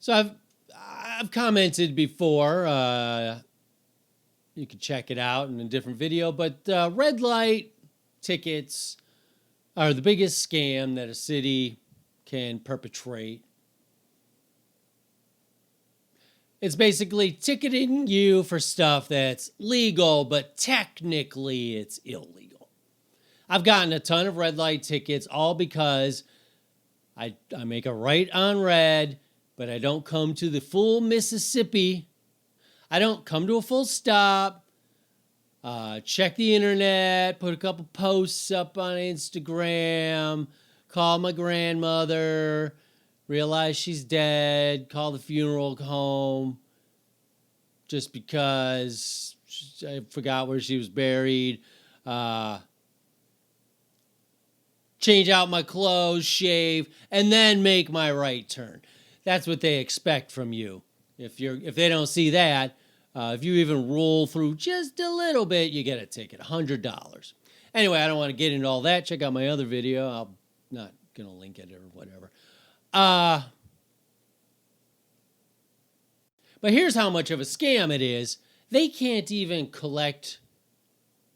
So I've commented before. You can check it out in a different video, but red light tickets are the biggest scam that a city can perpetrate. It's basically ticketing you for stuff that's legal, but technically it's illegal. I've gotten a ton of red light tickets all because I make a right on red, but I don't come to the full Mississippi. I don't come to a full stop, check the internet, put a couple posts up on Instagram, call my grandmother, realize she's dead, call the funeral home just because I forgot where she was buried, change out my clothes, shave, and then make my right turn. That's what they expect from you. If they don't see that, if you even roll through just a little bit, you get a ticket, $100. Anyway, I don't want to get into all that. Check out my other video. I'm not going to link it or whatever. But here's how much of a scam it is. They can't even collect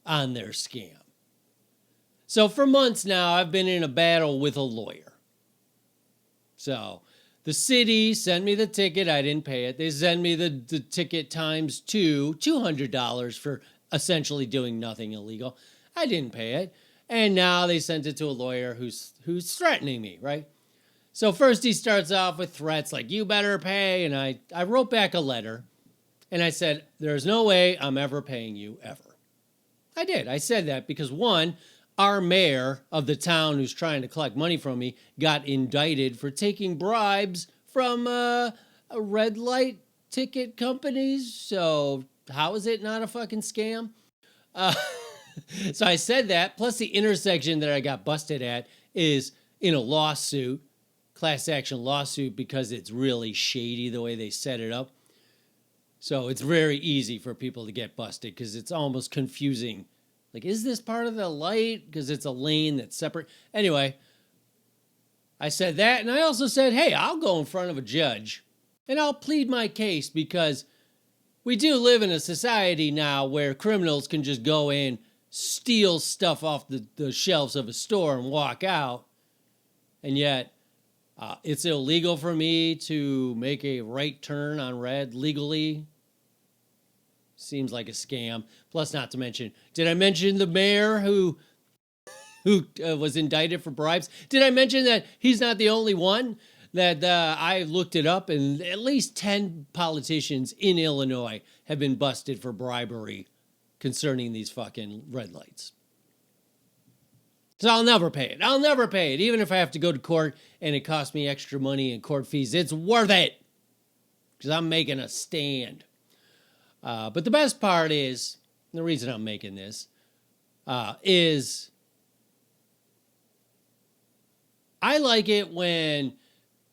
on their scam. So for months now, I've been in a battle with a lawyer. So the city sent me the ticket. I didn't pay it. They send me the ticket times two, $200 for essentially doing nothing illegal. I didn't pay it. And now they sent it to a lawyer who's threatening me, right? So first he starts off with threats like, you better pay. And I wrote back a letter and I said, there's no way I'm ever paying you ever. I did. I said that because one, our mayor of the town who's trying to collect money from me got indicted for taking bribes from red light ticket companies. So how is it not a fucking scam? So I said that. Plus the intersection that I got busted at is in a lawsuit, class action lawsuit, because it's really shady the way they set it up. So it's very easy for people to get busted because it's almost confusing. Like, is this part of the light? Because it's a lane that's separate. Anyway, I said that. And I also said, hey, I'll go in front of a judge and I'll plead my case because we do live in a society now where criminals can just go in, steal stuff off the shelves of a store and walk out. And yet it's illegal for me to make a right turn on red legally. Seems like a scam. Plus, not to mention, did I mention the mayor who was indicted for bribes? Did I mention that he's not the only one? That I looked it up, and at least 10 politicians in Illinois have been busted for bribery concerning these fucking red lights. So I'll never pay it. I'll never pay it. Even if I have to go to court and it costs me extra money and court fees, it's worth it. Because I'm making a stand. But the best part is, the reason I'm making this, is I like it when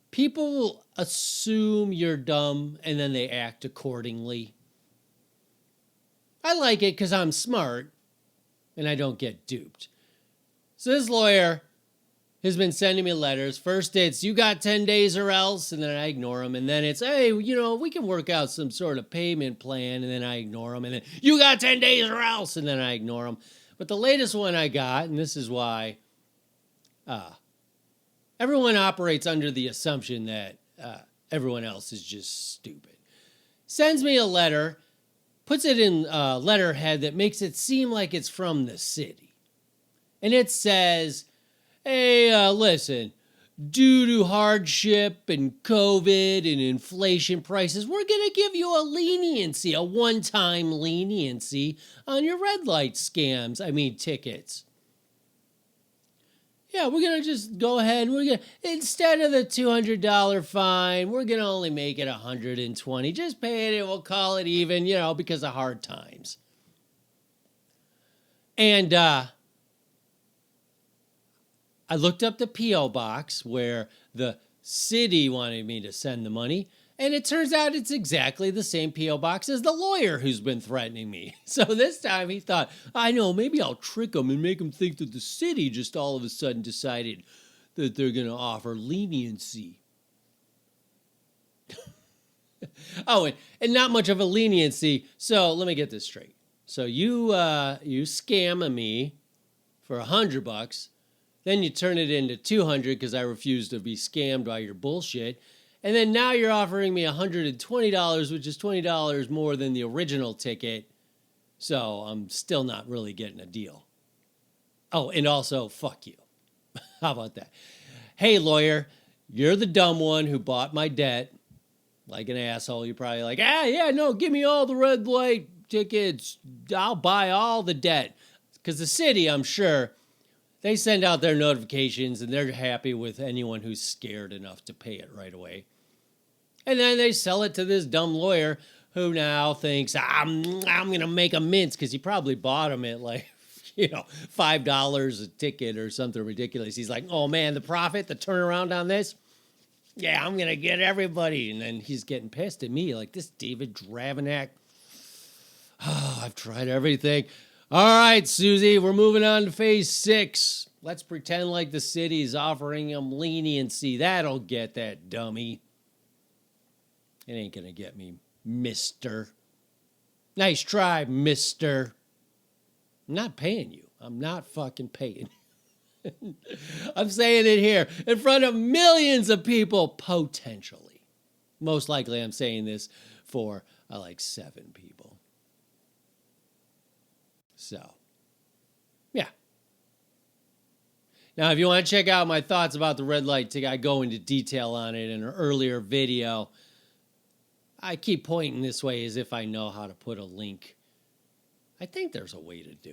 people assume you're dumb and then they act accordingly. I like it because I'm smart and I don't get duped. So this lawyer has been sending me letters. First it's, you got 10 days or else, and then I ignore them. And then it's, hey, we can work out some sort of payment plan, and then I ignore them. And then, you got 10 days or else, and then I ignore them. But the latest one I got, and this is why everyone operates under the assumption that everyone else is just stupid. Sends me a letter, puts it in a letterhead that makes it seem like it's from the city. And it says, hey, listen, due to hardship and COVID and inflation prices, we're going to give you a leniency, a one-time leniency on your red light tickets. Yeah, we're going to just go ahead. Instead of the $200 fine, we're going to only make it $120. Just pay it and we'll call it even, because of hard times. And, I looked up the P.O. box where the city wanted me to send the money, and it turns out it's exactly the same P.O. box as the lawyer who's been threatening me. So this time he thought, I know, maybe I'll trick him and make him think that the city just all of a sudden decided that they're going to offer leniency. Oh, and not much of a leniency. So let me get this straight. So you scam me for $100, then you turn it into $200 because I refuse to be scammed by your bullshit, and then now you're offering me $120, which is $20 more than the original ticket. So I'm still not really getting a deal. Oh, and also, fuck you. How about that? Hey, lawyer, you're the dumb one who bought my debt. Like an asshole, you're probably like, yeah, no, give me all the red light tickets. I'll buy all the debt. Because the city, I'm sure, they send out their notifications and they're happy with anyone who's scared enough to pay it right away. And then they sell it to this dumb lawyer who now thinks, I'm going to make a mince, because he probably bought them at like, $5 a ticket or something ridiculous. He's like, oh man, the profit, the turnaround on this. Yeah, I'm going to get everybody. And then he's getting pissed at me like, this David Dravanak. Oh, I've tried everything. All right, Susie, we're moving on to phase 6. Let's pretend like the city's offering him leniency. That'll get that dummy. It ain't going to get me, mister. Nice try, mister. I'm not paying you. I'm not fucking paying you. I'm saying it here in front of millions of people, potentially. Most likely I'm saying this for like 7 people. So, yeah. Now, if you want to check out my thoughts about the red light ticket, I go into detail on it in an earlier video. I keep pointing this way as if I know how to put a link. I think there's a way to do